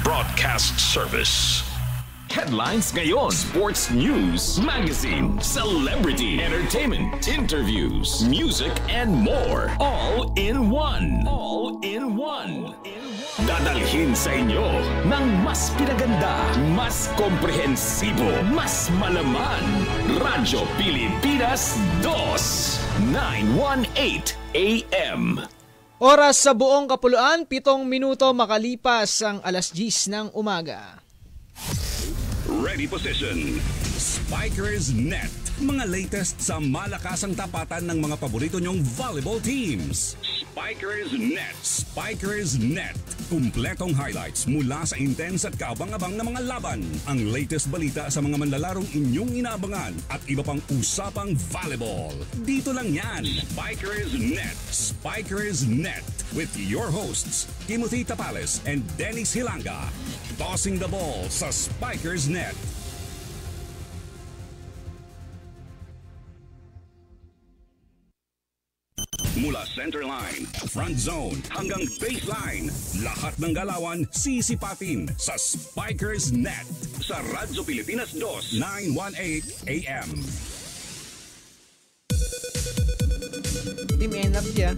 Broadcast Service. Headlines ngayon, sports news, magazine, celebrity, entertainment, interviews, music, and more. All in one. All in one. Dadalhin sa inyo ng mas pinaganda, mas komprehensibo, mas malaman. Radyo Pilipinas 2, 918 AM. Oras sa buong kapuluan, 7 minuto makalipas ang alas 10 ng umaga. Ready position. Spikers Net. Mga latest sa malakasang tapatan ng mga paborito nyong volleyball teams. Spikers Net. Spikers Net. Kumpletong highlights mula sa intense at kaabang-abang na mga laban. Ang latest balita sa mga manlalarong inyong inaabangan at iba pang usapang volleyball. Dito lang yan. Spikers Net. Spikers Net. With your hosts, Timothy Tapales and Dennis Hilanga. Tossing the ball sa Spikers Net. Mula center line, front zone, hanggang baseline, lahat ng galawan sisipatin sa Spikers Net sa Radyo Pilipinas 2, 918 AM. Team Energy.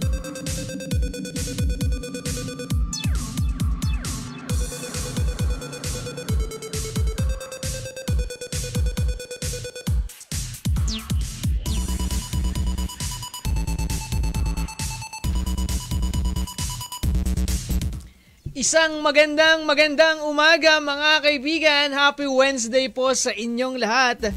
Isang magandang umaga mga kaibigan. Happy Wednesday po sa inyong lahat.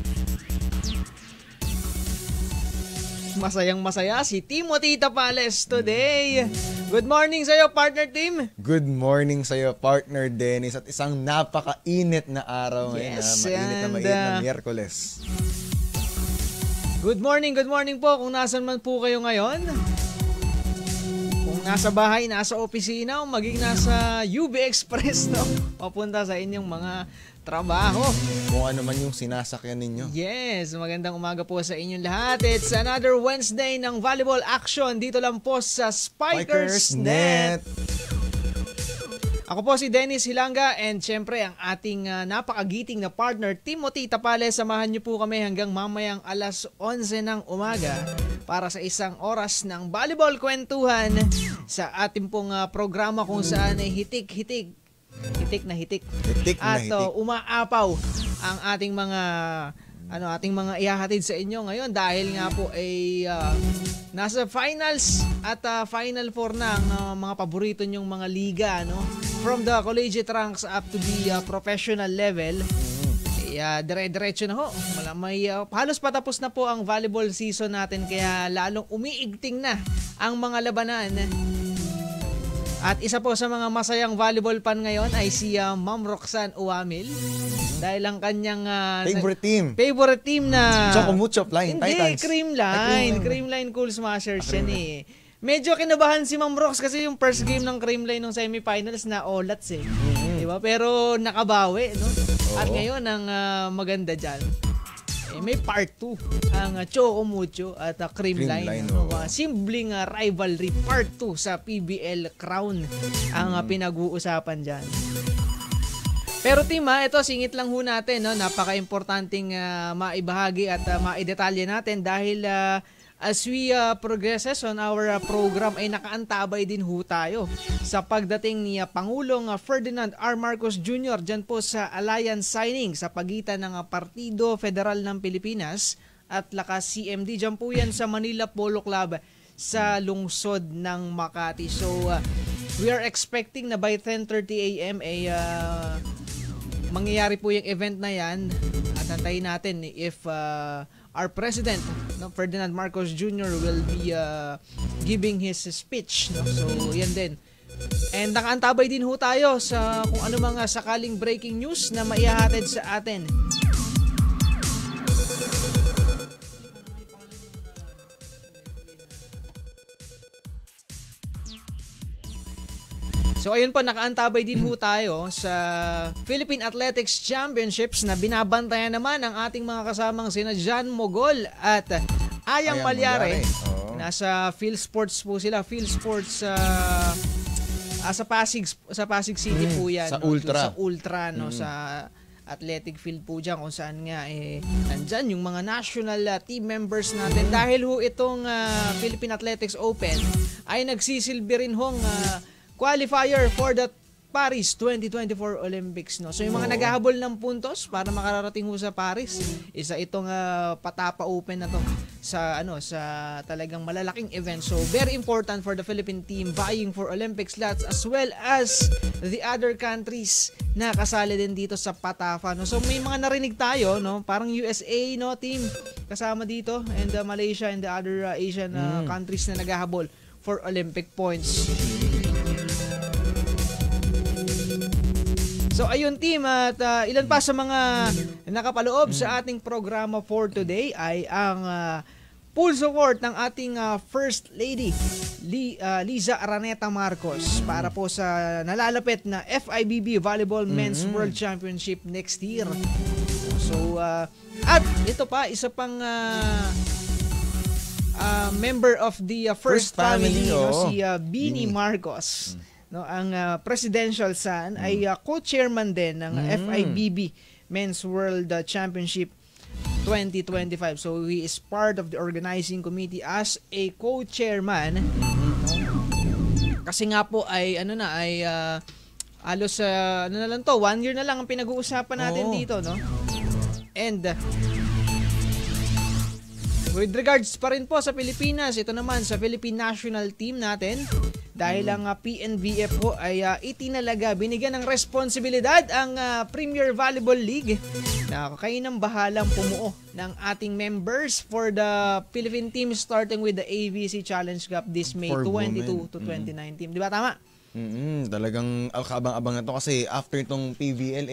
Masayang masaya si Timothy Tapales today. Good morning sa iyo, partner Tim. Good morning sa iyo, partner Dennis. At isang napakainit na araw ngayon. Yes, mainit na Miyerkules. Good morning po kung nasan man po kayo ngayon. Kung nasa bahay, nasa opisina, o maging nasa UB Express, no? Papunta sa inyong mga trabaho. Kung ano man yung sinasakyan ninyo. Yes, magandang umaga po sa inyong lahat. It's another Wednesday ng volleyball action dito lang po sa Spikers Net. Ako po si Dennis Hilanga and syempre ang ating napakagiting na partner Timothy Tapales. Samahan niyo po kami hanggang mamayang alas 11 ng umaga para sa isang oras ng volleyball kwentuhan sa ating pong programa kung saan ay hitik at umaapaw ang ating mga ihahatid sa inyo ngayon dahil nga po ay nasa finals at final four na ang mga paborito nyong mga liga, no? From the collegiate ranks up to the professional level. Dire-diretso na ho. Halos patapos na po ang volleyball season natin kaya lalong umiigting na ang mga labanan. At isa po sa mga masayang volleyball fan ngayon ay si Ma'am Roxanne Uwamil. Dahil ang kanyang favorite team na Chocomucho Flying Titans. Creamline Cool Smashers yan eh. Medyo kinabahan si Ma'am Rox kasi yung first game ng Creamline ng semifinals na Olats eh. Diba? Pero nakabawi, no? At ngayon ang maganda dyan, may part 2 ang Chocomucho at Creamline. Simpleng rivalry part 2 sa PBL Crown ang pinag-uusapan dyan. Pero team, ito singit lang ho natin, no? Napaka-importanting maibahagi at maidetalye natin dahil as we progresses on our program ay nakaantabay din ho tayo sa pagdating ni Pangulong Ferdinand R. Marcos Jr. dyan po sa alliance signing sa pagitan ng Partido Federal ng Pilipinas at Lakas CMD. Dyan po yan sa Manila Polo Club sa lungsod ng Makati. So we are expecting na by 10:30 AM ay mangyayari po yung event na yan at antayin natin if our President, no, Ferdinand Marcos Jr. will be giving his speech. No? So, yan din. And nakaantabay din ho tayo sa kung ano mga sakaling breaking news na maihahatid sa atin. So ayun po, nakaantabay din po tayo sa Philippine Athletics Championships na binabantayan naman ang ating mga kasamang sina John Mogol at Ayang Malyare. Nasa Phil Sports po sila. Phil Sports Sa Pasig City po yan. Sa no? Ultra. Sa Ultra, no? Sa athletic field po dyan kung saan nga nandyan yung mga national team members natin. Dahil ho itong Philippine Athletics Open ay nagsisilbi rin hong qualifier for the Paris 2024 Olympics, no. So yung mga naghahabol ng puntos para makararating ho sa Paris, isa itong Patapa Open na to sa talagang malalaking event. So very important for the Philippine team vying for Olympic slots as well as the other countries na kasali din dito sa Patapa, no. So may mga narinig tayo, no, parang USA, no, team kasama dito, and Malaysia and the other Asian countries na naghahabol for Olympic points. So ayun team, at ilan pa sa mga nakapaloob sa ating programa for today ay ang full support ng ating First Lady Liza Araneta Marcos para po sa nalalapit na FIVB Volleyball Men's World Championship next year. So at ito pa, isa pang member of the First Family, no, si Bini Marcos. No, ang presidential son ay co-chairman din ng FIVB Men's World Championship 2025. So he is part of the organizing committee as a co-chairman. Kasi nga po ay halos na lang to, 1 year na lang ang pinag-uusapan natin dito, no? And with regards pa rin po sa Pilipinas, ito naman sa Philippine National Team natin, dahil ang PNVF po ay itinalaga, binigyan ng responsibilidad ang Premier Volleyball League na kayo nang bahalang pumuo ng ating members for the Philippine team starting with the AVC Challenge Cup this May 22 to 29. Di ba tama? Talagang kaabang-abang na to kasi after itong PVL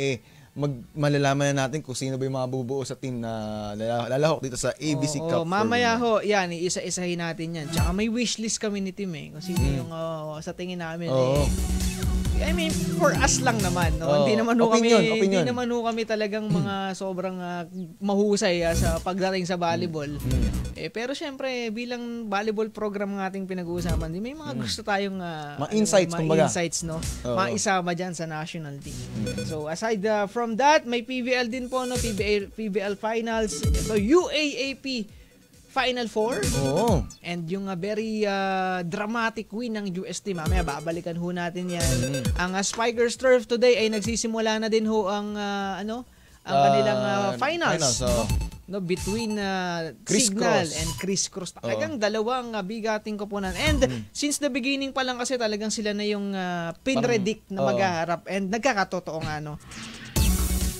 malalaman na natin kung sino ba yung mga bubuo sa team na lalahok dito sa ABC Cup. Mamaya ho, yan, isa-isahin natin yan. Tsaka may wishlist kami ni team kung sino yung sa tingin namin I mean, for us lang naman, no? Hindi naman ho kami talagang mga sobrang mahusay sa pagdating sa volleyball. Pero syempre, bilang volleyball program ng ating pinag-uusapan, may mga gusto tayong insights, no? Maisama dyan sa national team. So aside from that, may PVL din po, no? PVL finals, ito UAAP Final Four. And yung very dramatic win ng UST. Mamaya babalikan ho natin yan. Ang Spikers Turf today ay nagsisimula na din ho ang kanilang finals. No, between Signal and Chris Cruz. Talagang dalawang bigating koponan. And since the beginning pa lang kasi talagang sila na yung pinredict na maghaharap. And nagkakatotoo nga, no.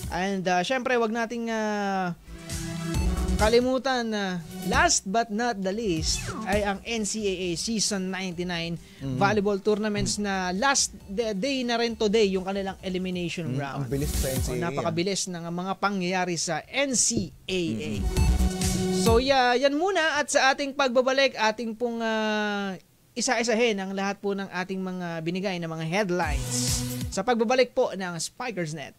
And syempre, wag nating kalimutan na last but not the least ay ang NCAA Season 99 volleyball tournaments na last day na rin today yung kanilang elimination round. Ang bilis sa NCAA. Napakabilis ng mga pangyayari sa NCAA. So yan muna, at sa ating pagbabalik, ating pong isa-isahin ang lahat po ng ating mga binigay na mga headlines sa pagbabalik po ng Spikers Net.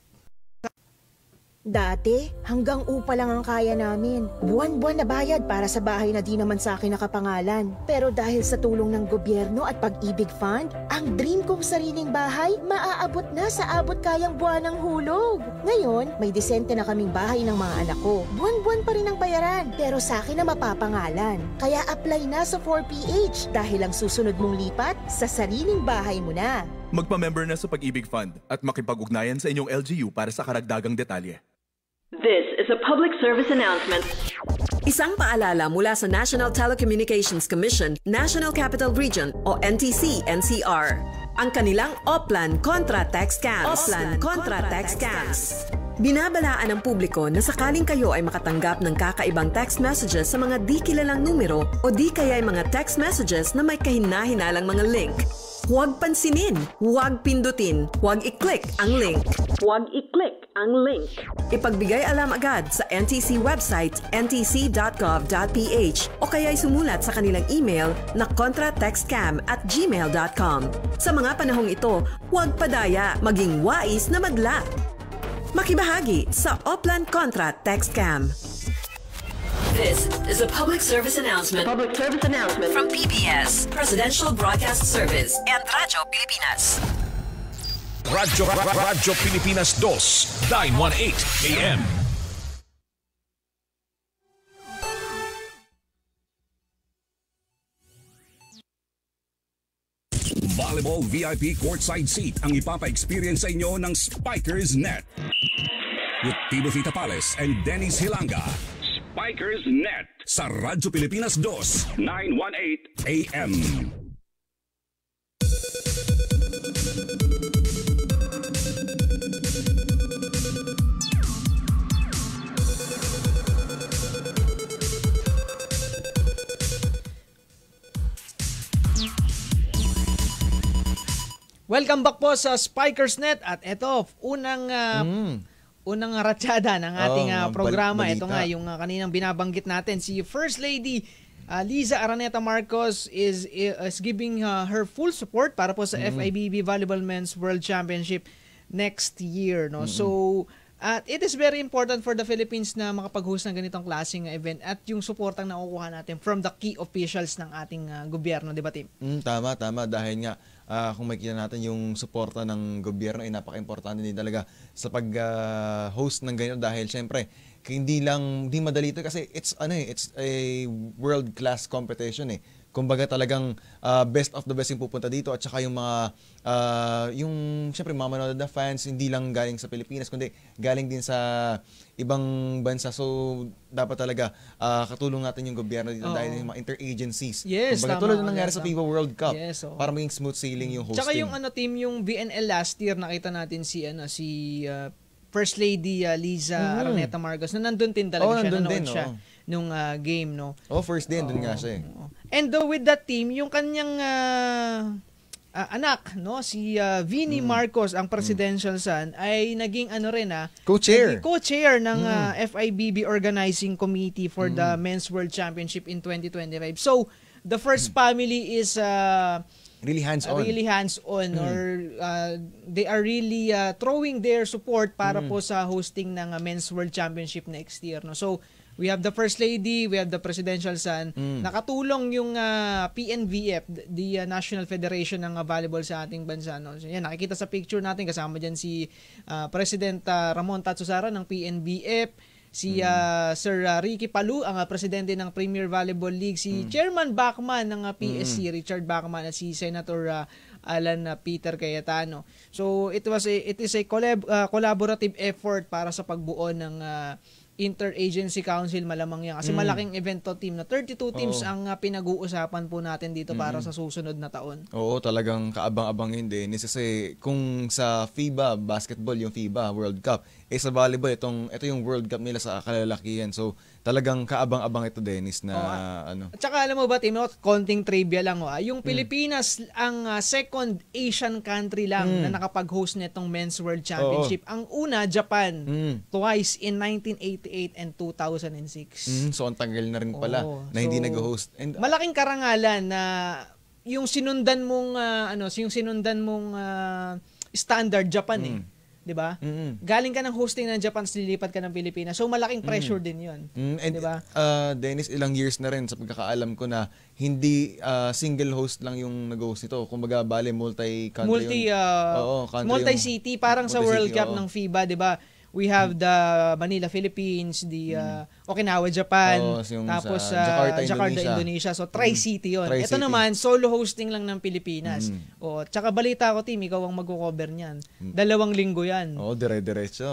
Dati, hanggang upa lang ang kaya namin. Buwan-buwan na bayad para sa bahay na di naman sa akin nakapangalan. Pero dahil sa tulong ng gobyerno at Pag-ibig Fund, ang dream kong sariling bahay maaabot na sa abot kayang buwan ng hulog. Ngayon, may disente na kaming bahay ng mga anak ko. Buwan-buwan pa rin ang bayaran, pero sa akin na mapapangalan. Kaya apply na sa 4PH dahil ang susunod mong lipat, sa sariling bahay mo na. Magpa-member na sa Pag-ibig Fund at makipag-ugnayan sa inyong LGU para sa karagdagang detalye. This is a public service announcement. Isang paalala mula sa National Telecommunications Commission, National Capital Region o NTC-NCR. Ang kanilang Oplan Contra Text Scams. Binabalaan ng publiko na sakaling kayo ay makatanggap ng kakaibang text messages sa mga di kilalang numero o di kaya ay mga text messages na may kahina-hinalang mga link. Huwag pansinin, huwag pindutin, huwag i-click ang link. Ipagbigay alam agad sa NTC website ntc.gov.ph o kaya'y sumulat sa kanilang email na contratextcam@gmail.com. Sa mga panahong ito, huwag padaya, maging wais na madla. Makibahagi sa Oplan Contra Text Scam. This is a public service announcement from PBS, Presidential Broadcast Service, and Radyo Pilipinas. Radyo Pilipinas 2, 918 AM. Volleyball VIP courtside seat ang ipapa-experience sa inyo ng Spikers Net. With Timothy Tapales and Dennis Hilanga. Spikers Net sa Radyo Pilipinas 2, 918 AM. Welcome back po sa Spikers Net at ito, unang ratyada ng ating programa. Ito nga yung kaninang binabanggit natin, si First Lady Liza Araneta Marcos is giving her full support para po sa FIVB Volleyball Men's World Championship next year, no. So it is very important for the Philippines na makapag-host ng ganitong klaseng event at yung suportang nakukuha natin from the key officials ng ating gobyerno, di ba, Tim? Tama dahil nga kung makikita natin yung suporta ng gobyerno ay napaka-importante din talaga sa pag-host ng ganito dahil syempre hindi madali ito kasi it's a world class competition eh. Kumbaga talagang best of the best yung pupunta dito at saka yung mga yung syempre mga manonood na fans hindi lang galing sa Pilipinas kundi galing din sa ibang bansa. So dapat talaga katulong natin yung gobyerno dito dahil yung mga interagencies. Yes, kumbaga tulad ng nangyari sa FIBA World Cup. Yes, para maging smooth sailing yung hosting. Tsaka yung team, yung BNL last year nakita natin si First Lady Liza Araneta Marcos na nandun din talaga siya, nanood siya nung game, no. First day doon nga siya eh. And with that team, yung kanyang anak, no, si Vinnie Marcos, ang presidential son, ay naging co-chair ng FIVB Organizing Committee for the Men's World Championship in 2025. So, the first family is really hands-on. Or they are really throwing their support para po sa hosting ng Men's World Championship next year, no. So, we have the First Lady, we have the Presidential Son. Nakatulong yung PNVF, the National Federation ng Volleyball sa ating bansa, no. So, yan, nakikita sa picture natin, kasama dyan si President Ramon Tatsosara ng PNVF, si Sir Ricky Palu, ang presidente ng Premier Volleyball League, si Chairman Bachman ng PSC, Richard Bachman, at si Senator Alan Peter Cayetano. So it is a collaborative effort para sa pagbuo ng Interagency Council, malamang yan. Kasi malaking event to, team, na 32 teams ang pinag-uusapan po natin dito para sa susunod na taon. Oo, talagang kaabang-abangin din. Kasi kung sa FIBA basketball, yung FIBA World Cup, sa volleyball, ito yung World Cup nila sa kalalakihan. So, talagang kaabang-abang ito, Dennis, na At saka alam mo ba, Tim, konting trivia lang, yung Pilipinas ang second Asian country lang na nakapag-host nitong Men's World Championship. Ang una, Japan, twice in 1988 and 2006. So, ang tagal na rin pala na hindi nag-host. And malaking karangalan na yung sinundan mong standard Japan eh. 'Di ba? Galing ka ng hosting ng Japan, lilipat ka ng Pilipinas. So malaking pressure din 'yun. 'Di ba? Dennis, ilang years na rin sa pagkakaalam ko na hindi single host lang yung nag-host nito. Kumbaga bale multi-country multi-city, parang sa World Cup ng FIBA, 'di ba? We have the Manila, Philippines, the Okinawa, Japan, tapos Jakarta, Indonesia. So, tri-city yun. Ito naman, solo hosting lang ng Pilipinas. Tsaka balita ko, Tim, ikaw ang mag-cover niyan. 2 linggo yan. Dire-diretso.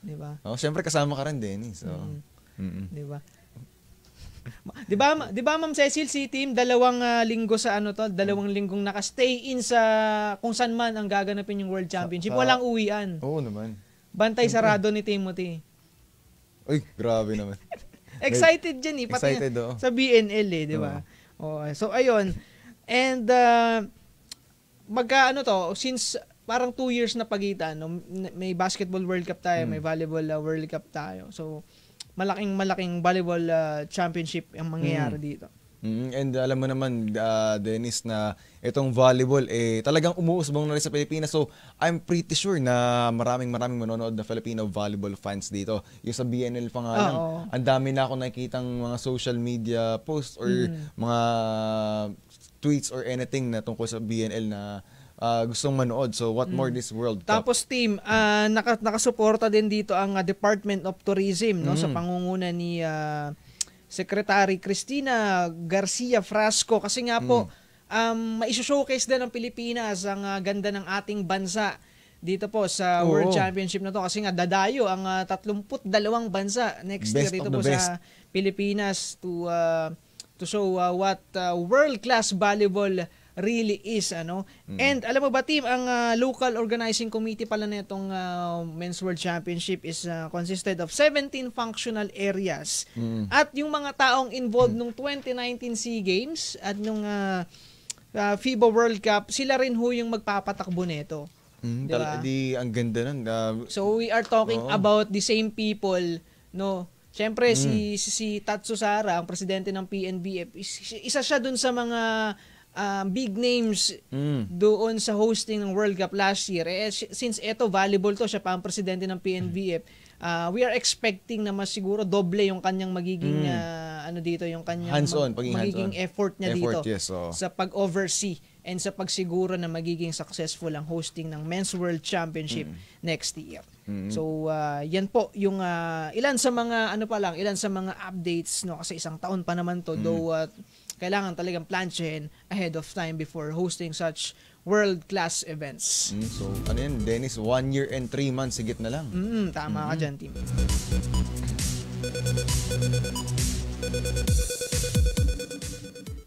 Diba? Siyempre kasama ka rin, Dennis. Diba? Di ba Ma'am Cecil, si Team 2 linggo sa 2 linggong naka-stay in sa kung saan man ang gaganapin yung World Championship. Walang uwian. Oo naman. Bantay sarado ni Timothy. Uy, grabe naman. Excited dyan eh. Pati sa BNL eh, di ba? So, ayun. And, since parang 2 years na pagitan, no? May Basketball World Cup tayo, may Volleyball World Cup tayo. So, malaking volleyball championship ang mangyayari dito. And alam mo naman, Dennis, na itong volleyball, talagang umuusbong na rin sa Pilipinas. So, I'm pretty sure na maraming manonood na Filipino volleyball fans dito. Yung sa BNL pa nga lang, ang dami na ako nakikitang mga social media posts or mga tweets or anything na tungkol sa BNL na gustong manood. So, what more this World Cup? Tapos team, nakasuporta din dito ang Department of Tourism, no, sa pangunguna ni Secretary Cristina Garcia Frasco, kasi nga po maisho-showcase din ng Pilipinas ang ganda ng ating bansa dito po sa World Championship na to, kasi nga dadayo ang 32 bansa next year dito po sa Pilipinas to show what world-class volleyball really is, ano. And alam mo ba, team, ang local organizing committee pala nitong Men's World Championship is consisted of 17 functional areas. At yung mga taong involved nung 2019 SEA Games at nung FIBA World Cup, sila rin ho yung magpapatakbo nito. Diba? Ang ganda nun. So we are talking about the same people, no. Siyempre, si Tatsu Sara, ang presidente ng PNBF, isa siya dun sa mga big names doon sa hosting ng World Cup last year. Since eto volleyball to, siya pa ang presidente ng PNBF, we are expecting na mas siguro doble yung kanyang magiging yung kanyang magiging effort niya dito sa pag-oversee and sa pagsiguro na magiging successful ang hosting ng Men's World Championship next year. So yan po yung ilan sa mga updates, no, kasi isang taon pa naman to, though kailangan talagang planchahin ahead of time before hosting such world-class events. So, ano yan, Dennis, 1 year and 3 months, higit na lang. Tama ka dyan, team.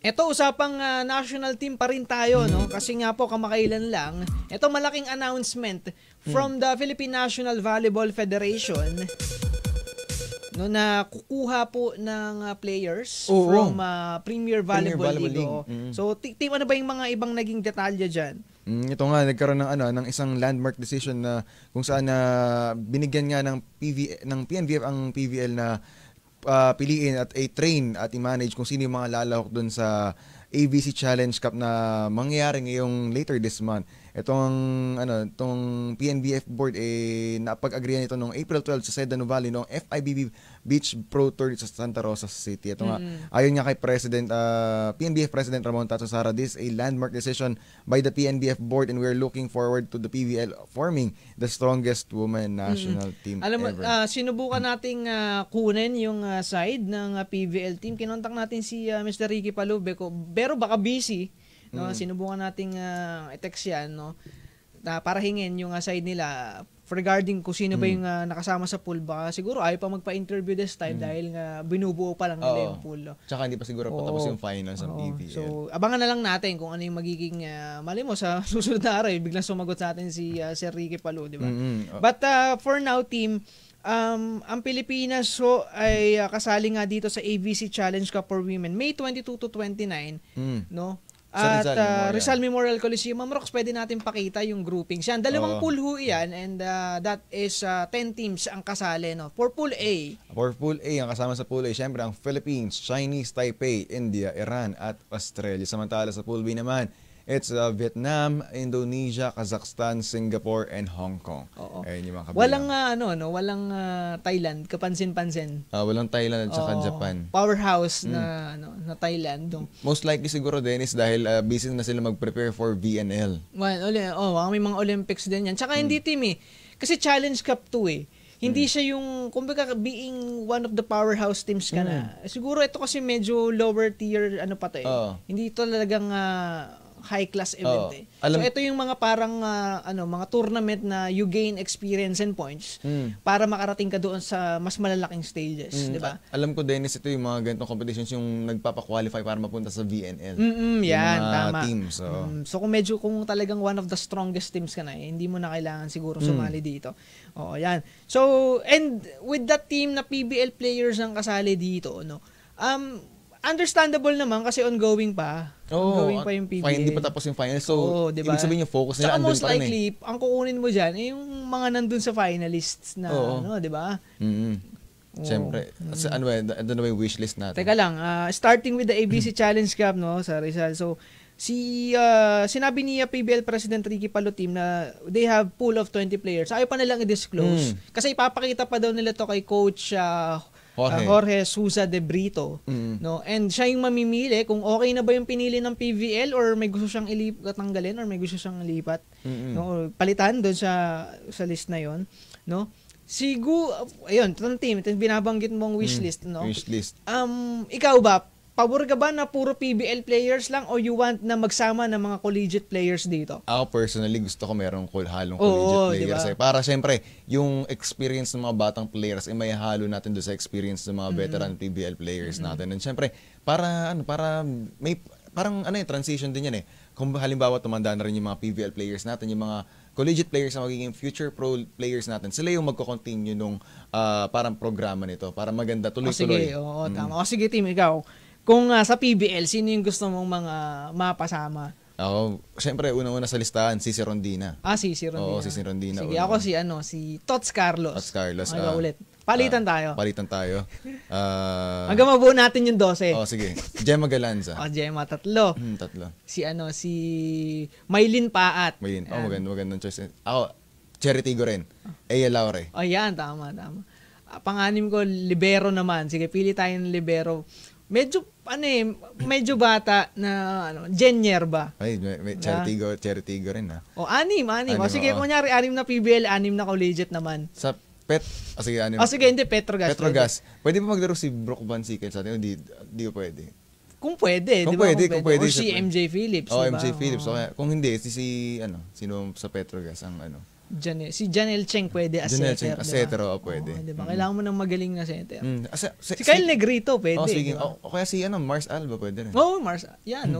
Ito, usapang national team pa rin tayo, no? Kasi nga po, kamakailan lang, ito malaking announcement from the Philippine National Volleyball Federation, no, na kukuha po ng players from Premier Volleyball League. So, team, ano ba yung mga ibang naging detalye dyan? Ito nga, nagkaroon ng isang landmark decision na kung saan binigyan nga ng PNBF ang PVL na piliin at i-train at i-manage kung sino yung mga lalahok dun sa ABC Challenge Cup na mangyayari ngayong later this month. Itong PNBF board napag-agreean ito noong April 12 sa Sedano Valley noong FIBB Beach Pro Tour sa Santa Rosa City. Ito nga, ayon nga kay PNBF President Ramon Tatsu Sara, this is a landmark decision by the PNBF board and we're looking forward to the PVL forming the strongest women national team ever. Sinubukan nating kunin yung side ng PVL team. Kinontak natin si Mr. Ricky Palube, pero baka busy. No, sinubukan nating i-text yan, no, para hingin yung side nila regarding kung sino ba yung nakasama sa pool. Baka siguro ayaw pa magpa-interview this time dahil nga binubuo pa lang nila yung pool. Tsaka hindi pa siguro patapos yung finals ng PVL. So, abangan na lang natin kung ano yung magiging mali mo sa susunod na araw, biglang sumagot sa atin si Sir Ricky Palu, di ba? But for now, team, ang Pilipinas ay kasali nga dito sa ABC Challenge Cup for Women May 22 to 29, no? At Rizal Memorial Coliseum. Ma'am Rox, pwede natin pakita yung groupings yan. Dalawang pool ho yan, and that is 10 teams ang kasali, no? For Pool A. For Pool A, ang kasama sa Pool A, syempre ang Philippines, Chinese Taipei, India, Iran at Australia. Samantala sa Pool B naman, it's Vietnam, Indonesia, Kazakhstan, Singapore, and Hong Kong. Ayun yung mga kabilang. Walang Thailand, kapansin-pansin. Walang Thailand at saka Japan. Powerhouse na Thailand. Most likely siguro, Dennis, dahil busy na sila mag-prepare for VNL. May mga Olympics din yan. Tsaka hindi team kasi Challenge Cup 2 Hindi siya yung, kumbaga, being one of the powerhouse teams ka na. Siguro ito kasi medyo lower tier, Hindi ito talagang high-class event So, ito yung mga parang, mga tournament na you gain experience and points para makarating ka doon sa mas malalaking stages, di ba? Alam ko, Dennis, ito yung mga ganitong competitions yung nagpapa-qualify para mapunta sa VNL. Yan, tama. Teams, so, kung talagang one of the strongest teams ka na, hindi mo na kailangan siguro sumali dito. Yan. So, and with that team na PBL players ang kasali dito, no, understandable naman kasi ongoing pa. Ongoing pa yung PBL. Hindi pa tapos yung final. So, diba? Ibig sabihin yung focus nila andun most pa rin likely, ang kukunin mo dyan, yung mga nandun sa finalists na, di ba? Siyempre. Ano ba yung wishlist natin? Teka lang, starting with the ABC Challenge Cup, no, sa Rizal. So, sinabi ni PBL President Ricky Palutim na they have pool of 20 players. Ayaw pa nilang i-disclose. Kasi ipapakita pa daw nila to kay Coach Jorge Sousa de Brito. No? And siya yung mamimili kung okay na ba yung pinili ng PVL or may gusto siyang tanggalin or may gusto siyang ilipat. No? Or palitan doon sa list na yon, no? Ayun, itong team, itong binabanggit mong wishlist, no? Wishlist. Ikaw ba, pabor ka ba na puro PBL players lang o you want na magsama ng mga collegiate players dito? Ako personally, gusto ko merong halong collegiate players. Diba? Para syempre, yung experience ng mga batang players ay may halo natin doon sa experience ng mga veteran PBL players natin. And syempre, para may parang transition din yan eh. Kung halimbawa tumanda na rin yung mga PBL players natin, yung mga collegiate players na magiging future pro players natin, sila yung magko-continue nung parang programa nito para maganda tuloy-tuloy. Sige, tama. Sige, team, ikaw. Kung sa PBL, sino yung gusto mong mga mapasama? Ako, syempre, unang-una sa listahan, si Rondina. Si Rondina. Oo, si Rondina. Sige, ako si Tots Carlos. Tots Carlos. Ulit. Palitan tayo. Hanggang mabuo natin yung 12. Sige. Gemma Galanza. Gemma, 3. Tatlo. Si Maylin Paat. Magandang choice. Ako, Charity Goren. Eya Laure. Yan, tama. Pang-anim ko, libero naman. Sige, pili tayo ng libero. Medyo bata na Jenyer ba? Ay, may Charity Goren ha. Anim. Sige, kunyari, 6 na PBL, 6 na collegiate naman. Sa sige, hindi, Petrogas. Pwede ba maglaro si Brooke Van Sickle sa atin? Hindi ko pwede. Kung pwede, kung di ba? Kung pwede. O si MJ Phillips, diba? MJ Phillips. Okay. Kung hindi, sino sa Petrogas ang si Janelle Cheng pwede as setter. Setter, pwede. Diba? Kailangan mo ng magaling na setter. Si Kyle Negrito pwede. Sige. Diba? O kaya si Mars Alba pwede rin. Mars. Yan,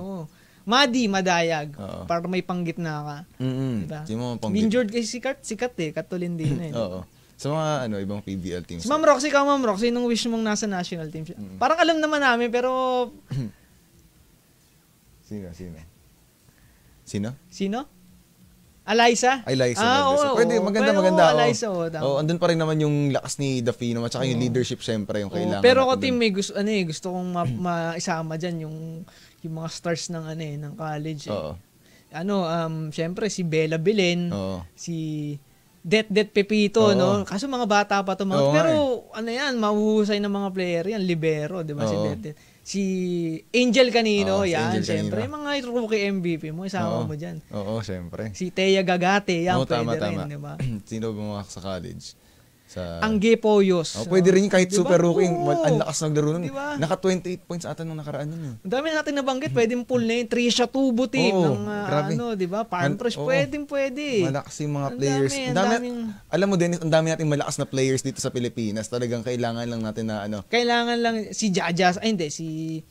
Madi Madayag. Para may panggitna ka. Diba? Injured kasi sikat Katulin din eh. Oo. Sa mga ibang PBL teams. Ma'am Roxy, sinong wish mong nasa national team? Parang alam naman namin, pero... Sino? Alyssa? Pwede, maganda. Alyssa, andun pa rin naman yung lakas ni Dafino at saka yung leadership syempre yung kailangan. Pero ako team may gusto kong maisama diyan yung mga stars ng college. Syempre si Bella Belen, si Det Pepito, no? Kaso mga bata pa to pero mahuhusay ng mga player yan, libero, 'di ba? Si Det. Si Angel Canino, yan, syempre, mga rookie MVP mo, isama mo diyan. Oo, syempre. Si Thea Gagate, yan, pwede rin, 'di ba? Sino ba mga sa college? Angge Poyos. Pwede rin yung kahit super rookie, ang lakas naglaro nun. Diba? Naka 28 points ata nung nakaraan yun. Ang dami natin nabanggit, pwedeng pull na yun. Trisha Tubo team ng di ba? Farm Fresh, pwede. Malakas yung mga players. Alam mo din, ang dami nating malakas na players dito sa Pilipinas. Talagang kailangan lang natin na Kailangan lang si Jaja, si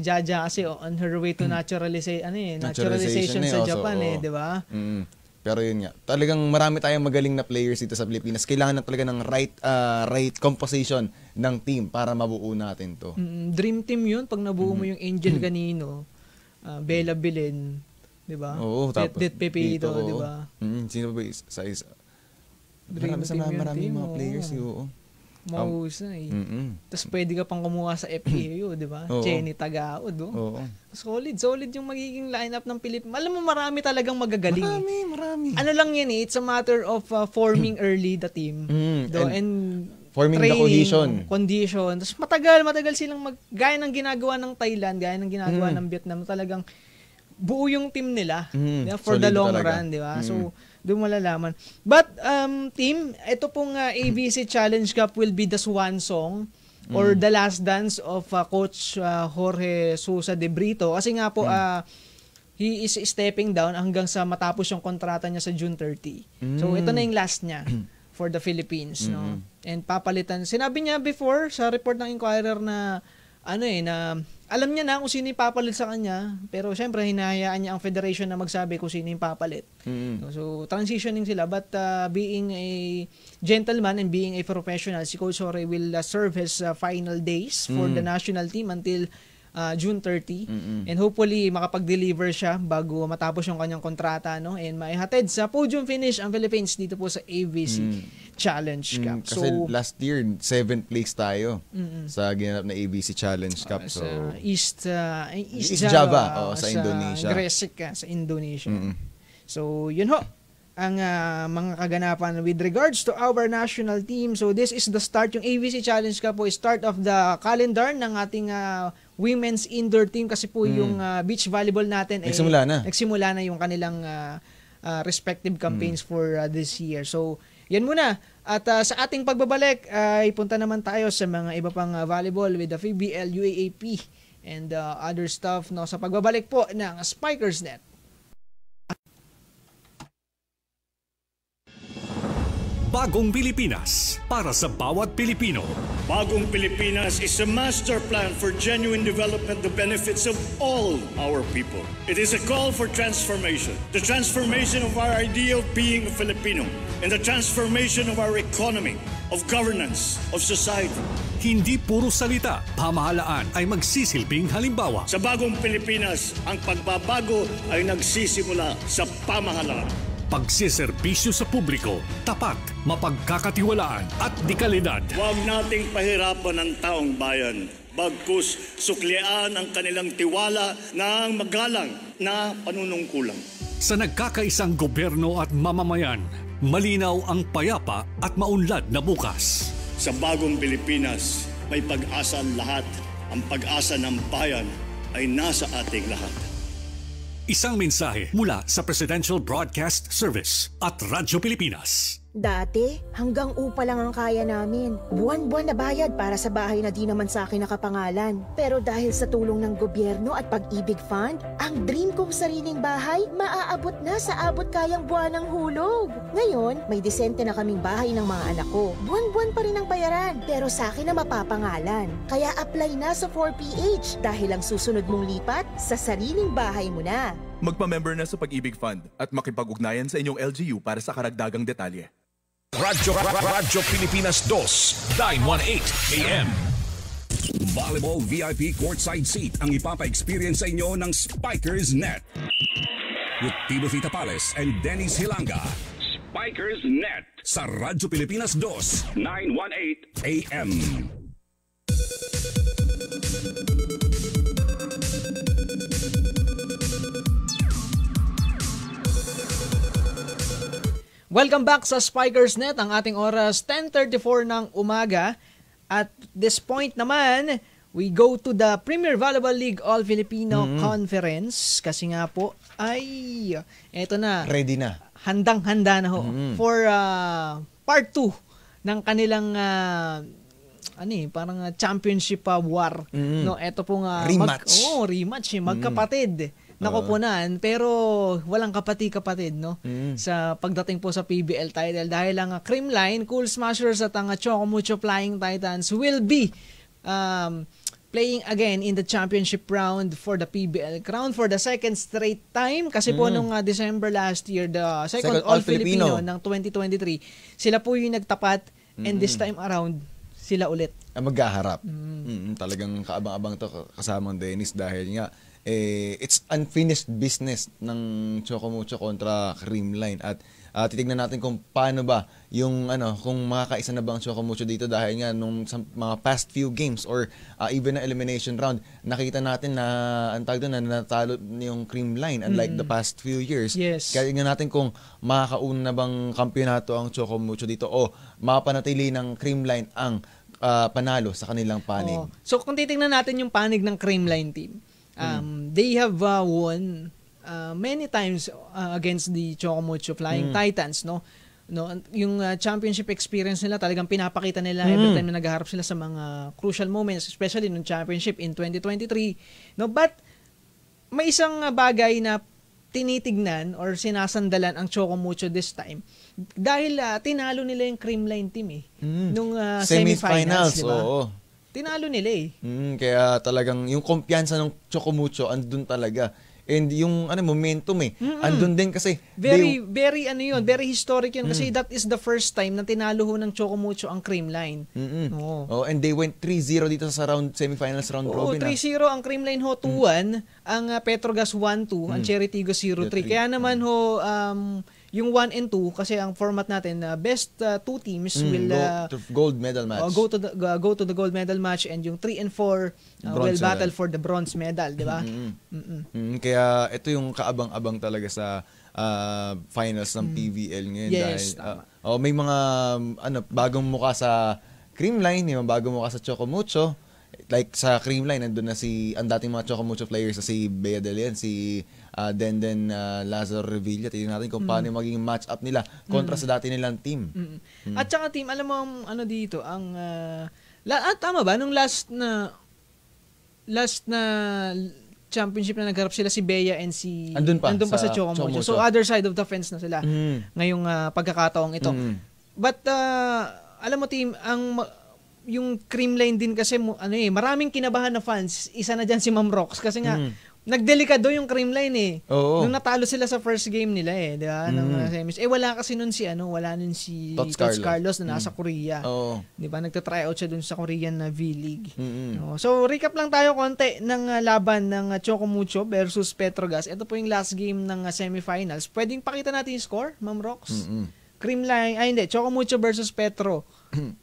Jaja kasi on her way to naturalization sa Japan di ba? Pero yun nga, talagang marami tayong magaling na players dito sa Pilipinas. Kailangan na talaga ng right composition ng team para mabuo natin to. Dream team yun pag nabuo mo yung Angel Canino, Bella Belen, di ba? Oo, tapos Det Pepito, di ba? Sino ba sa isa? Marami mga players, oo. Mahusay. Tapos pwede ka pang kumuha sa FPAU, di ba? Jenny Tagaod, Solid yung magiging lineup ng Pilipinas. Alam mo, marami talagang magagaling. Marami. Ano lang yan it's a matter of forming early the team. And forming training, the condition. Tapos matagal silang gaya ng ginagawa ng Thailand, gaya ng ginagawa ng Vietnam, talagang buo yung team nila for the long run, di ba? So, doon malalaman. But, team, ito pong ABC Challenge Cup will be the swan song or the last dance of Coach Jorge Sousa de Brito. Kasi nga po, he is stepping down hanggang sa matapos yung kontrata niya sa June 30. So, ito na yung last niya for the Philippines. No? And papalitan. Sinabi niya before sa report ng Inquirer na na alam niya na kung sino yung papalit sa kanya, pero syempre hinahayaan niya ang federation na magsabi kung sino yung papalit. So transitioning sila, but being a gentleman and being a professional, si Coach Jorge will serve his final days for the national team until June 30. And hopefully makapag-deliver siya bago matapos yung kanyang kontrata, no? And maihatid sa podium finish ang Philippines dito po sa AVC Challenge Cup. Kasi last year 7th place tayo sa ginanap na AVC Challenge Cup. Sa East Java, sa Indonesia. Gresik, sa Indonesia. So, yun ho ang mga kaganapan with regards to our national team. So, this is the start. Yung AVC Challenge Cup po is start of the calendar ng ating women's indoor team kasi po yung beach volleyball natin nagsimula na yung kanilang respective campaigns for this year. So, yan muna. At sa ating pagbabalik ay punta naman tayo sa mga iba pang volleyball with the PBL, UAAP and other stuff, no, sa pagbabalik po ng Spikers Net. Bagong Pilipinas para sa bawat Pilipino. Bagong Pilipinas is a master plan for genuine development that benefits of all our people. It is a call for transformation. The transformation of our idea of being a Filipino and the transformation of our economy, of governance, of society. Hindi puro salita, pamahalaan ay magsisilbing halimbawa. Sa Bagong Pilipinas, ang pagbabago ay nagsisimula sa pamahalaan. Pagsiservisyo sa publiko, tapat, mapagkakatiwalaan at dekalidad. Huwag nating pahirapan ang taong bayan. Bagkus suklian ang kanilang tiwala ng magalang na panunungkulan. Sa nagkakaisang gobyerno at mamamayan, malinaw ang payapa at maunlad na bukas. Sa Bagong Pilipinas, may pag-asa ang lahat. Ang pag-asa ng bayan ay nasa ating lahat. Isang mensahe mula sa Presidential Broadcast Service at Radyo Pilipinas. Dati, hanggang upa lang ang kaya namin. Buwan-buwan na bayad para sa bahay na di naman sa akin nakapangalan. Pero dahil sa tulong ng gobyerno at pag-ibig fund, ang dream kong sariling bahay maaabot na sa abot kayang buwan ng hulog. Ngayon, may disente na kaming bahay ng mga anak ko. Buwan-buwan pa rin ang bayaran, pero sa akin na mapapangalan. Kaya apply na sa 4PH dahil ang susunod mong lipat, sa sariling bahay mo na. Magpa-member na sa Pag-ibig Fund at makipag-ugnayan sa inyong LGU para sa karagdagang detalye. Radyo Pilipinas 2, 918 AM. Volleyball VIP courtside seat ang ipapa-experience sa inyo ng Spikers Net. With Timothy Tapales and Dennis Hilanga. Spikers Net sa Radyo Pilipinas 2, 918 AM. Welcome back sa Spikers Net, ang ating oras 10:34 ng umaga. At this point naman, we go to the Premier Volleyball League All-Filipino Conference. Kasi nga po, ay, eto na. Ready na. Handang-handa na ho for part 2 ng kanilang parang championship war. No, eto pong rematch. Rematch, magkapatid. Nakupunan, pero walang kapatid-kapatid, no? Sa pagdating po sa PBL title dahil ang Creamline, Cool Smashers at ang Chocomucho Flying Titans will be playing again in the championship round for the PBL crown for the second straight time kasi po nung December last year, the second All-Filipino ng 2023, sila po yung nagtapat and this time around, sila ulit. Magkaharap. Talagang kaabang-abang to kasama ng Dennis dahil nga it's unfinished business ng Chocomucho kontra Creamline at titignan natin kung paano ba yung kung makakaisa na ba ang Chocomucho dito dahil nga nung mga past few games or even na elimination round nakita natin na ang tawag doon na natalo yung Creamline unlike the past few years. Yes. Kaya tingnan natin kung makakauna na bang kampiyonato ang Chocomucho dito o mapanatili ng Creamline ang panalo sa kanilang panig. So kung titingnan natin yung panig ng Creamline team, they have won many times against the Chocomucho Flying Titans, no? Yung championship experience nila talagang pinapakita nila every time na naghaharap sila sa mga crucial moments, especially nung championship in 2023. No, but may isang bagay na tinitignan or sinasandalan ang Chocomucho this time dahil tinalo nila yung Creamline team nung semifinals, di ba? Oo. Tinalo nila kaya talagang yung kumpiyansa ng Chocomucho andun talaga. And yung momentum andun din kasi Very very historic yun kasi that is the first time na tinalo ho ng Chocomucho ang Creamline. and they went 3-0 dito sa semifinals round robin. 3-0 ang Creamline ho, 2-1, ang Petrogas 1-2, ang Cherry Tigo 0-3. Kaya naman ho, yung 1 and 2 kasi ang format natin best two teams will go to gold medal match. Go to the gold medal match, and yung 3 and 4 will battle for the bronze medal, di ba? Kaya ito yung kaabang-abang talaga sa finals ng PVL ngayon. Yes, dahil may mga bagong mukha sa Creamline, yung bagong mukha sa Chocomucho. Like sa Creamline, nandun na ang dating mga Chocomucho players na si Bea De Leon, si Denden Lazaro Revilla. Tignan natin kung paano yung magiging match up nila kontra sa dati nilang team. At saka team, alam mo dito, ang tama ba nung last na championship na nagharap sila, si Bea and andun pa sa Chocomucho. So other side of the fence na sila ngayong pagkakataong ito. But alam mo team, yung Creamline din kasi maraming kinabahan na fans. Isa na diyan si Ma'am Rox kasi nga nagdelikado yung Creamline Oo. Nung natalo sila sa first game nila di ba? Ng semis. Wala kasi nun si Tots Carlos na nasa Korea. Di ba? Nagta-try out siya dun sa Korean na V-League. So recap lang tayo konti ng laban ng Chocomucho versus Petrogas. Ito po yung last game ng semifinals. Pwedeng pakita natin yung score, Ma'am Rox? Creamline, Chocomucho versus Petro.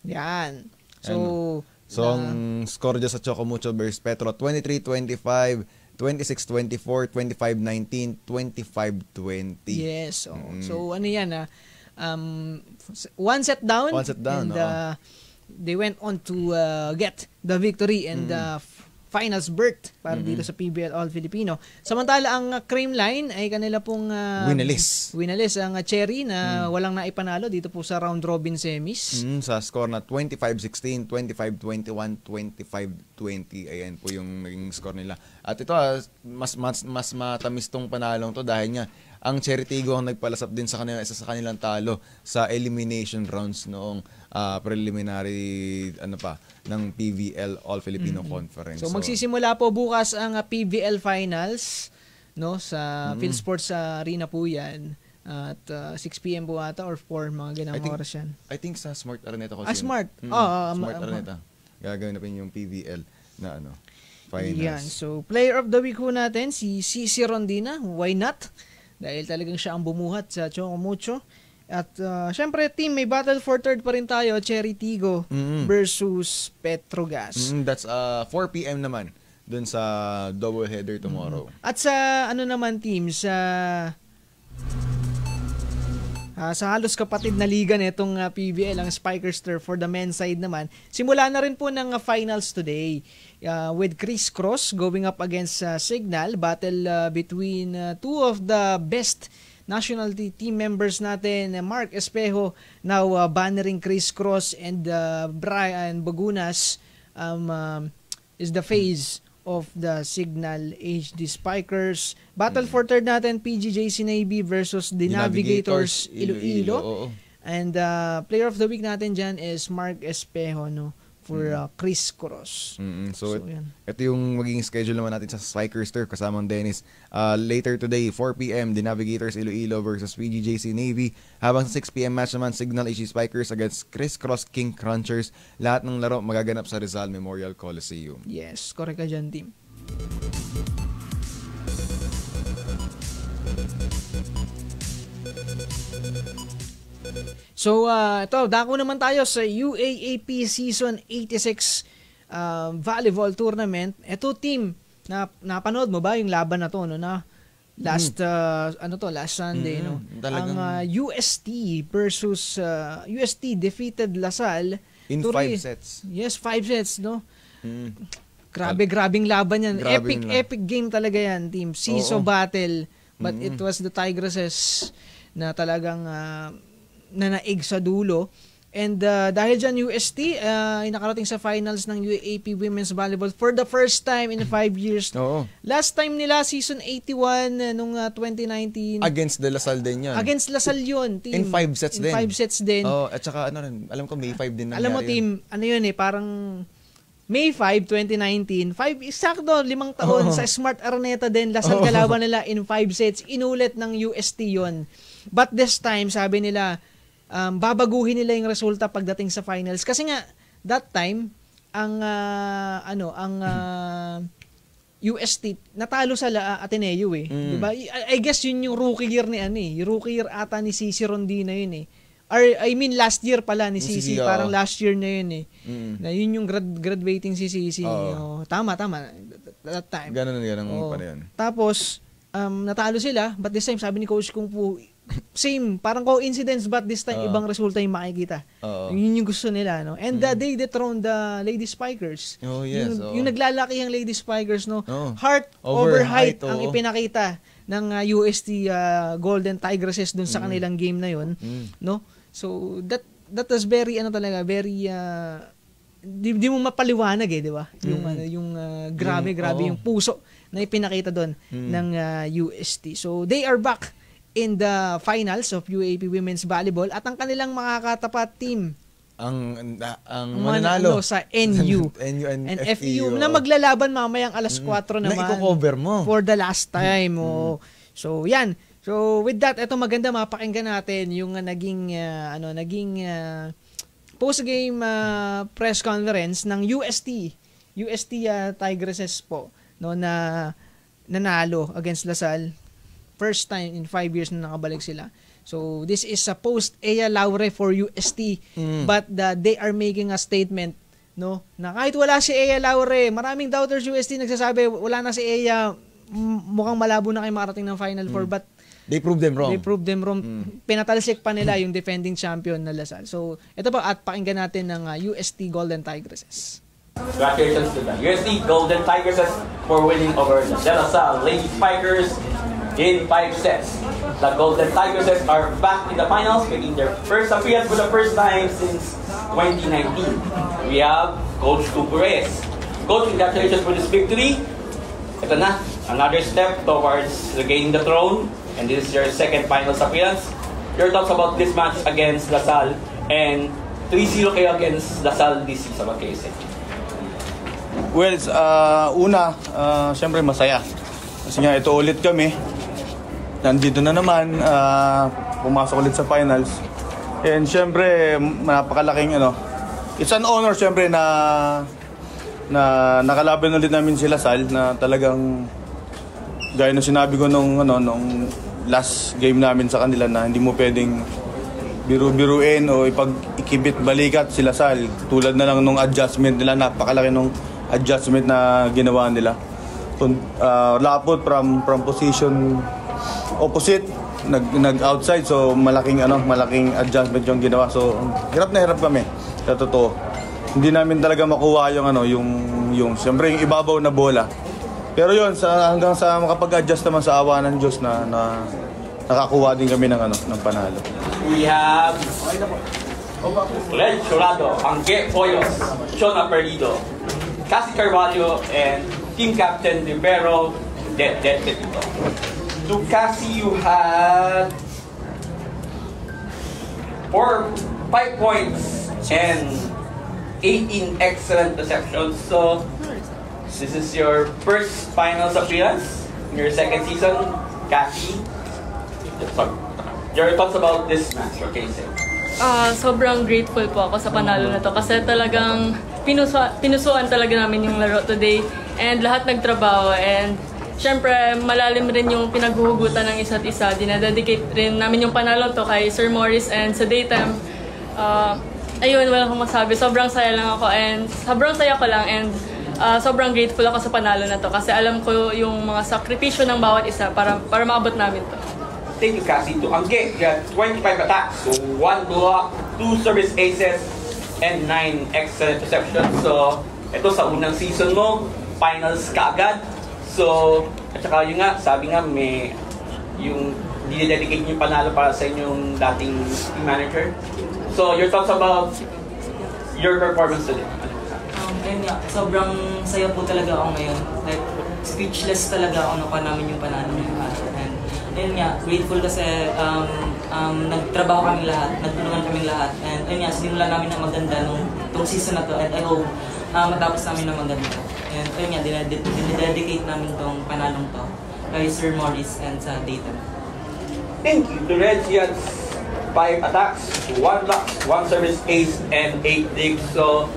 Yan. So ang score dyan sa Chocomucho versus Petro, 23-25, 26-24, 25-19, 25-20. Yes. So ano yan, one set down. And they went on to get the victory and finals berth para dito sa PBL All Filipino. Samantala ang Creamline ay kanila pong winalis ang Cherry na walang naipanalo dito po sa round robin semis. Sa score na 25-16, 25-21, 25-20. Ayan po yung naging score nila. At ito mas matamis tong panalong to dahil nga ang Cherry Tigo ang nagpalasap din sa kanila, isa sa kanilang talo sa elimination rounds noong preliminary ng PVL All Filipino Conference. So magsisimula po bukas ang PVL Finals sa PhilSports Arena po yan. At 6 PM po ata or 4 mga ganang oras yan. I think sa Smart Araneta ko. Smart. Smart Araneta. Gagawin na pa yung PVL na finals. Yan. So player of the week ho natin si Cici Rondina. Why not? Dahil talagang siya ang bumuhat sa Chocomucho. At syempre team, may battle for third pa rin tayo, Cherry Tigo versus Petrogas. That's 4 PM naman dun sa double header tomorrow. At sa naman team, sa halos kapatid na liga nitong PBL, ang Spikers Turf for the men's side naman, simula na rin po ng finals today with Chris Cross going up against Signal. Battle between two of the best national team members natin, Mark Espejo, now bannering Chris Cross, and Brian Bagunas is the face of the Signal HD Spikers. Battle for third natin, PGJC Navy versus the Navigators Iloilo. And player of the week natin dyan is Mark Espejo for Chris Cross. So ito yung magiging schedule naman natin sa Spikers Turf kasama ang Dennis. Later today, 4 PM, the Navigators Iloilo versus PGJC Navy. Habang sa 6 PM match naman, Signal HD Spikers against Chris Cross King Crunchers. Lahat ng laro magaganap sa Rizal Memorial Coliseum. Yes, correct ka dyan, team. So, ito, dako naman tayo sa UAAP Season 86 Volleyball Tournament. Ito, team, napanood mo ba yung laban na to, last Sunday, Talagang... Ang UST versus UST defeated Lasal in 5 sets. Yes, 5 sets, Grabing laban yan. Epic game talaga yan, team. Siso battle. But it was the Tigresses na talagang nanaig sa dulo. And dahil dyan, UST ay nakarating sa finals ng UAAP Women's Volleyball for the first time in 5 years. Last time nila, season 81 nung 2019. Against the Lasal din yun. Against Lasal yun, team. In 5 sets din. In 5 sets din. At saka, alam ko, May 5 din nangyari. Alam mo, team, yun parang May 5, 2019, 5 taon sa Smart Araneta din, Lasal kalaban nila in 5 sets, inulit ng UST yon. But this time, sabi nila, babaguhin nila yung resulta pagdating sa finals. Kasi nga, that time, ang UST, natalo sa Ateneo diba? I guess yun yung rookie year ni yung rookie year ata ni Cici Rondina yun Or, I mean, last year pala ni Cici. Parang last year na yun Na yun yung graduating si Cici. Tama. That time. Ganun pa rin. Tapos, natalo sila. But this time, sabi ni Coach Kung Fu, same. Parang coincidence, but this time, ibang resulta yung makikita. Yun yung gusto nila. No? And they dethroned the Lady Spikers. Oh, yes. Yung naglalaki ang Lady Spikers, no? Heart over height ang ipinakita ng UST Golden Tigresses dun sa kanilang game na yun. No? So that was very very di mo mapaliwanag di ba? Yung grabe yung puso na ipinakita doon ng UST. So they are back in the finals of UAAP Women's Volleyball at ang kanilang makakatapat team ang mananalo sa NU and FEU na maglalaban mamayang alas 4 naman na i-cover mo for the last time. So yan. So with that, ito maganda mapakinggan natin yung naging post-game press conference ng UST Tigresses po na nanalo against Lasal. First time in 5 years na nakabalik sila. So this is a post Ea Laure for UST but they are making a statement na kahit wala si Ea Laure, maraming doubters UST nagsasabi wala na si Ea, mukhang malabo na kayo makarating ng Final Four but they proved them wrong. Pinatalsik pa nila yung defending champion na Lasal. So, ito pa at pakinggan natin ng UST Golden Tigresses. Congratulations to the UST Golden Tigresses for winning over the De La Salle Lady Spikers in 5 sets. The Golden Tigresses are back in the finals, making their first appearance for the first time since 2019. We have Coach Tuco Reyes. Coach, congratulations for this victory. Ito na, another step towards regaining the throne. And this is your second finals appearance. Your thoughts about this match against Lasal and 3-0 kayo against Lasal this season, what can you say? Well, syempre masaya. Kasi nga ito ulit kami. Nandito na naman, pumasok ulit sa finals. And syempre, napakalaking it's an honor syempre na nakalaban ulit namin si Lasal na talagang gaya na sinabi ko nung last game namin sa kanila na hindi mo pwedeng biru-biruin o ikibit balikat si Lasal. Tulad na lang nung adjustment nila, napakalaki nung adjustment na ginawa nila. Lapot from position opposite, nag-outside, so malaking adjustment yung ginawa. So hirap na hirap kami, sa totoo. Hindi namin talaga makuha yung siyempre yung ibabaw na bola. Pero yun, hanggang sa makapag-adjust naman sa awa ng Diyos na nakakuha din kami ng panalo. We have Red Chorado, Angge Poyos, Shona Perdido, Cassie Carvalho, and Team Captain Rivero, Petito. To Cassie, you had 5 points and 18 excellent receptions. So this is your first finals appearance in your second season, Cassie. Your thoughts about this match, okay? Sobrang grateful po ako sa panalo na to kasi talagang pinusuan talaga namin yung laro today and lahat nagtrabaho and syempre malalim rin yung pinaghuhugutan ng isa't isa. Dinededicate rin namin yung panalo to kay Sir Morris and sa daytime. Ayun, wala akong masabi. Sobrang saya lang ako and sobrang saya ko lang and sobrang grateful ako sa panalo na to kasi alam ko yung mga sakripisyo ng bawat isa para maabot namin to. Thank you, Cassie. To Angge, you had 25 attacks, so 1 block, 2 service aces, and 9 excellent receptions. So, ito sa unang season mo, finals kaagad. So, at saka yun nga, sabi nga, may yung dinededicate yung panalo para sa inyong dating team manager. So, your thoughts about your performance today? Ayun nga, sobrang saya po talaga ako ngayon. Like, speechless talaga ako nakuha namin yung panalo ng match. And ayun nga, grateful kasi nagtrabaho kami lahat, nagtulungan kami lahat. And ayun nga, sinimulan namin na maganda itong season na to. And I hope matapos namin na maganda. And ayun nga, dinededicate namin itong panalong to kay Sir Morris and sa Dayton. Thank you to Reds. He had 5 attacks, 1 block, 1 service ace, and 8 digs. So,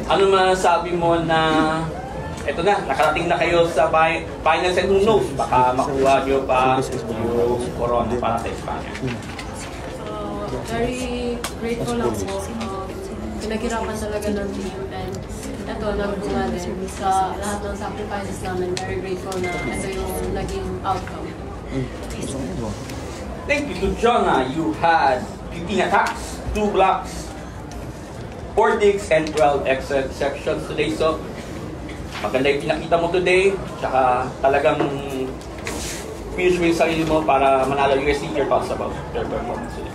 ano masasabi mo na eto na, nakarating na kayo sa finals and who knows, baka makuha nyo pa yung corona para sa Espanya. Very grateful ako. Pinaghirapan talaga ng team and ito, nagbunga din sa lahat ng sacrifices namin. Very grateful na ito yung naging outcome. Thank you to Jonah. You had 15 attacks, 2 blocks, 4 digs, and 12 exceptions today. So, maganda yung pinakita mo today, tsaka talagang finish mo yung sarili mo para manalo USC. Your thoughts about your performance today?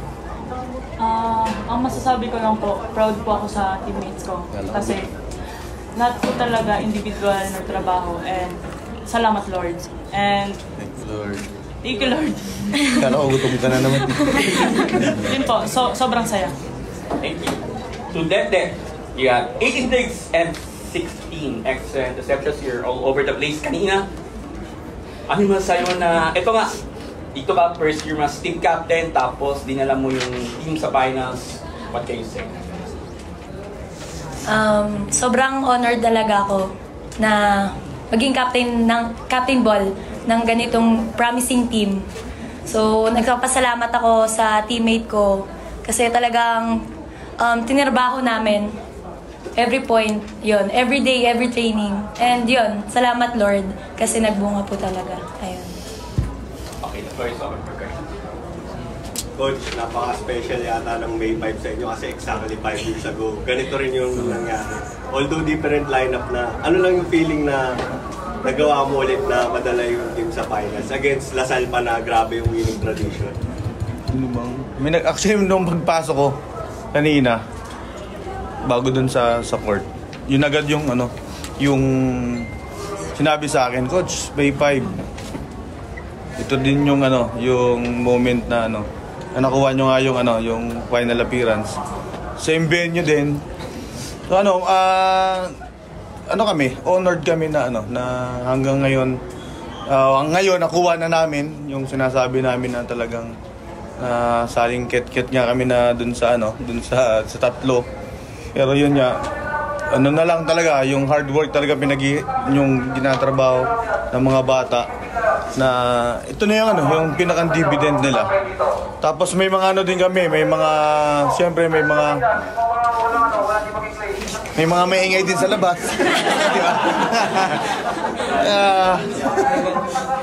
Ang masasabi ko lang po, proud po ako sa teammates ko. Kasi lahat po talaga individual na trabaho and salamat Lord. And Thank you, Lord. Thank you, Lord. Kala ko gutom ka na naman. Yun po, sobrang saya. Thank you. To Dede, you had 18 digs and 16 excellent receptions. You're all over the place kanina. Ano yung masasabi mo na, ito nga, dito ka first year mas team captain, tapos dinala mo yung team sa finals. What can you say? Sobrang honored talaga ako na maging captain ball ng ganitong promising team. So, nagpapasalamat ako sa teammate ko kasi talagang tinirbaho namin every point, yon, every day, every training. And yon, salamat Lord kasi nagbunga po talaga. Ayun. Okay, the floor is open for questions. Coach, napaka-special yata ng May 5 sa inyo kasi exactly 5 years ago. Ganito rin yung nangyari. Although different lineup na, ano lang yung feeling na nagawa mo ulit na madala yung team sa finals against Lasal pa na grabe yung winning tradition? Actually, nung pagpasok ko kanina, bago dun sa court, yun agad yung yung sinabi sa akin, Coach, May 5. Ito din yung yung moment na nakuha nyo nga yung final appearance. Same venue din. So kami, honored kami na na hanggang ngayon nakuha na namin yung sinasabi namin na talagang saling ket-ket nga kami na dun sa sa tatlo. Pero yun nga, na lang talaga, yung hard work talaga yung ginatrabaho ng mga bata na ito na yung pinakang dividend nila. Tapos may mga din kami, may mga siyempre may mga maingay din sa labas. Di ba?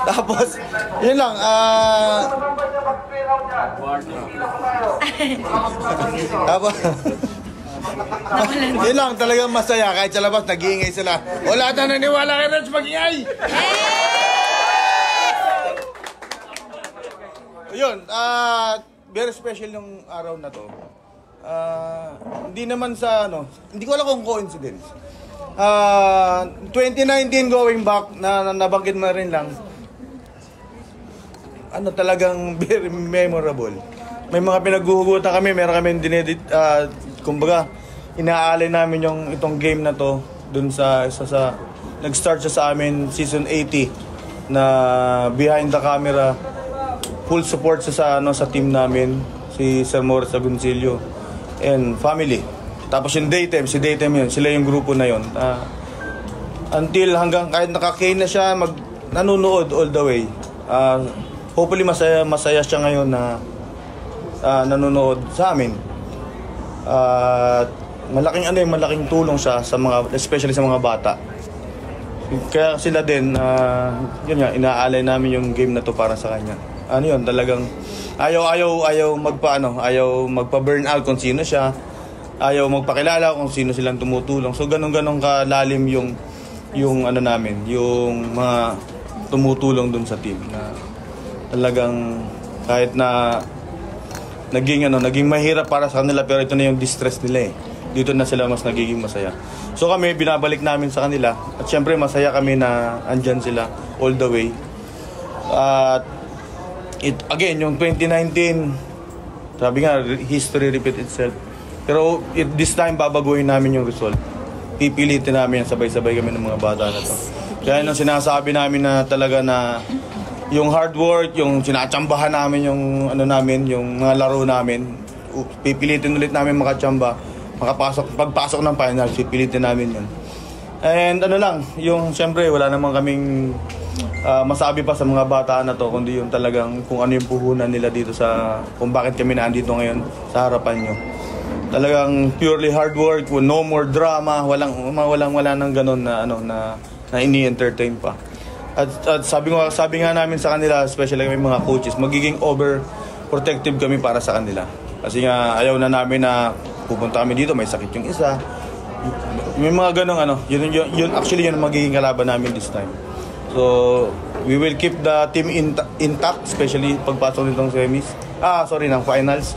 Tapos yun lang tapos yun lang, talagang masaya kahit sa labas nag-iingay sila. Wala na naniwala kay Reds mag-ingay. Yun, very special yung araw na to. Hindi naman sa hindi ko alam kung coincidence. 2019 going back na nabanggit mo rin lang. Talagang very memorable. May mga pinaghuhugutan kami, meron kami dinedit, kumbaga inaalay namin itong game na to dun sa nag-start siya sa amin season 80 na behind the camera, full support sa team namin, si Sir Morris Agoncillo and family. Tapos yung Daytime, yun, sila yung grupo na yun. Until hanggang kahit naka-K na siya, nanonood all the way. Hopefully masaya siya ngayon na nanonood sa amin. Malaking tulong siya sa mga, especially sa mga bata. Kaya sila din, yun nga, inaalay namin yung game na to para sa kanya. Yun, talagang ayaw magpa-burn out kung sino siya. Ayaw magpakilala kung sino silang tumutulong. So ganun kalalim yung namin, yung mga tumutulong dun sa team na talagang kahit na naging mahirap para sa kanila, pero ito na yung distress nila dito na sila mas nagiging masaya. So kami, binabalik namin sa kanila at syempre masaya kami na andyan sila all the way. Again, yung 2019 Sabi nga, history repeat itself. Pero this time, babaguhin namin yung result. Pipilitin namin, sabay-sabay kami ng mga bata na to. Kaya nung sinasabi namin na talaga na yung hard work, yung sinatsambahan namin yung ano namin, yung mga laro namin, pipilitin ulit namin makatsamba. Pagpasok ng finals, pipilitin namin yun. And ano lang, yung siyempre wala naman kaming masabi pa sa mga bata na to, kundi yung talagang kung ano yung puhunan nila dito sa, kung bakit kami naandito ngayon sa harapan nyo. Talagang purely hard work, no more drama, wala nang ganun na ano na ini-entertain pa. At sabi nga namin sa kanila, especially kami mga coaches, magiging overprotective kami para sa kanila. Kasi nga ayaw na namin na pupunta kami dito, may sakit yung isa. May mga ganong ano, yun actually yun ang magiging kalaban namin this time. So, we will keep the team intact, especially pagpasok nitong semis. Ng finals.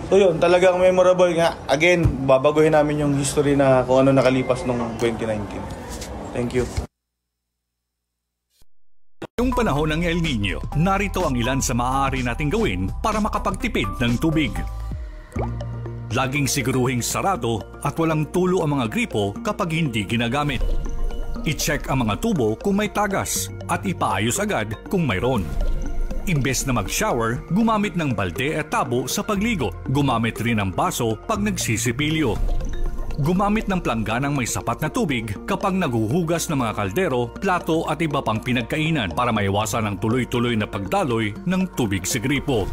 So yun, talagang memorable nga. Again, babaguhin namin yung history na kung ano nakalipas noong 2019. Thank you. Yung panahon ng El Nino, narito ang ilan sa maaari nating gawin para makapagtipid ng tubig. Laging siguruhing sarado at walang tulo ang mga gripo kapag hindi ginagamit. I-check ang mga tubo kung may tagas at ipaayos agad kung mayroon. Imbes na mag-shower, gumamit ng balde at tabo sa pagligo. Gumamit rin ng baso pag nagsisipilyo. Gumamit ng plangganang may sapat na tubig kapag naghuhugas ng mga kaldero, plato at iba pang pinagkainan para maiwasan ang tuloy-tuloy na pagdaloy ng tubig sa gripo.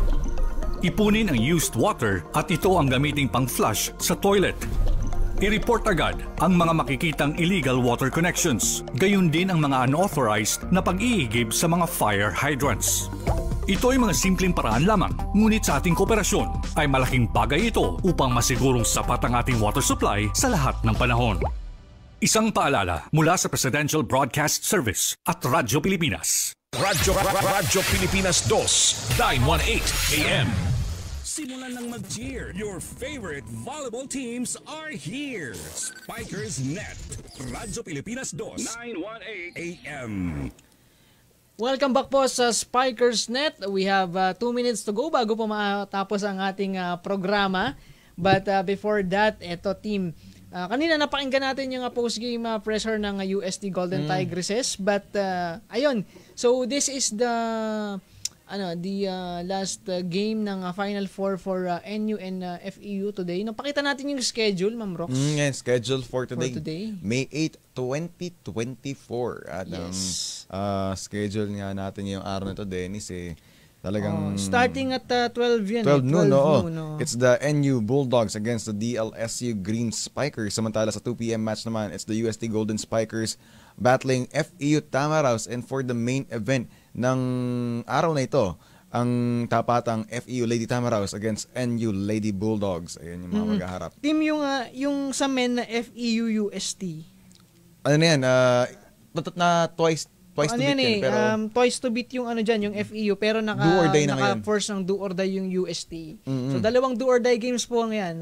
Ipunin ang used water at ito ang gamiting pang-flush sa toilet. I-report agad ang mga makikitang illegal water connections, gayon din ang mga unauthorized na pag-iigib sa mga fire hydrants. Ito ay mga simpleng paraan lamang, ngunit sa ating kooperasyon ay malaking bagay ito upang masigurong sapat ang ating water supply sa lahat ng panahon. Isang paalala mula sa Presidential Broadcast Service at Radyo Pilipinas. Radyo Pilipinas 2, 918 AM. Simulan ng mag-cheer. Your favorite volleyball teams are here. Spikers Net. Radyo Pilipinas 2, 918 AM. Welcome back po sa Spikers Net. We have 2 minutes to go bago po matapos ang ating programa. But before that, eto team. Kanina napakinggan natin yung post-game pressure ng UST Golden Tigresses. But ayun, so this is the last game ng Final Four for NU and FEU today. Napakita natin yung schedule, Ma'am Rox. Yes, schedule for today. May 8, 2024. At schedule nga natin yung araw na to, Dennis, talagang starting at 12 yun. 12 noon, It's the NU Bulldogs against the DLSU Green Spikers. Samantala sa 2 p.m. match naman, it's the UST Golden Spikers battling FEU Tamaraws. And for the main event ng araw na ito, ang tapatang FEU Lady Tamaraws against NU Lady Bulldogs. Ayan yung mga maghaharap. Team yung sa men na FEU UST. Ano na yan? Twice to beat yan. Pero twice to beat yung yung FEU, pero naka-force ng do or die yung UST. So dalawang do or die games po ang yan.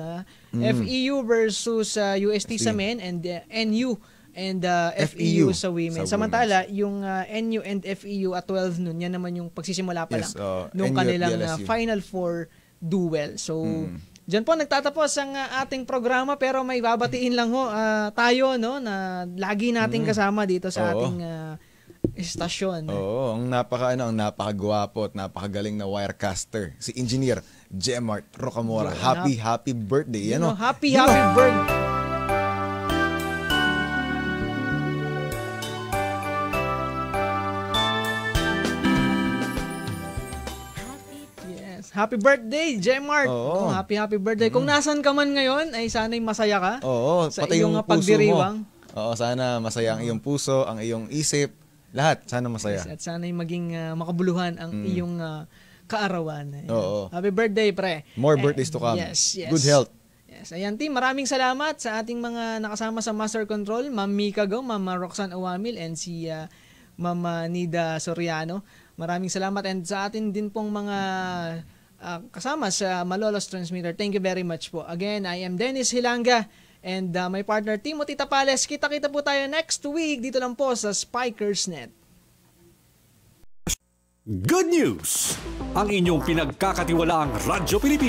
FEU versus UST sa men and NU and FEU sa women. Samantala, yung NU and FEU at 12 noon, yan naman yung pagsisimula pa lang nung kanilang Final Four duel. So, dyan po nagtatapos ang ating programa, pero may babatiin lang tayo na lagi nating kasama dito sa ating istasyon. Ang napakagwapo at napakagaling na wirecaster, si Engineer Jemart Rocamora. Happy birthday. Happy birthday. Happy birthday, Jemart. Happy birthday. Kung nasan ka man ngayon, ay sana'y masaya ka sa iyong pagdiriwang. Sana masaya ang iyong puso, ang iyong isip, lahat. Sana masaya. Yes, at sana'y maging makabuluhan ang iyong kaarawan. Happy birthday, pre. More birthdays to come. Yes. Good health. Yes. Ayan, team. Maraming salamat sa ating mga nakasama sa Master Control. Ma'am Mika Go, Ma'am Roxanne Awamil, and si Ma'am Nida Soriano. Maraming salamat. And sa atin din pong mga kasama sa Malolos Transmitter. Thank you very much po. Again, I am Dennis Hilanga and my partner Timothy Tapales. Kita-kita po tayo next week dito lang po sa Spikers Net. Good news! Ang inyong pinagkakatiwalaang Radyo Pilipinas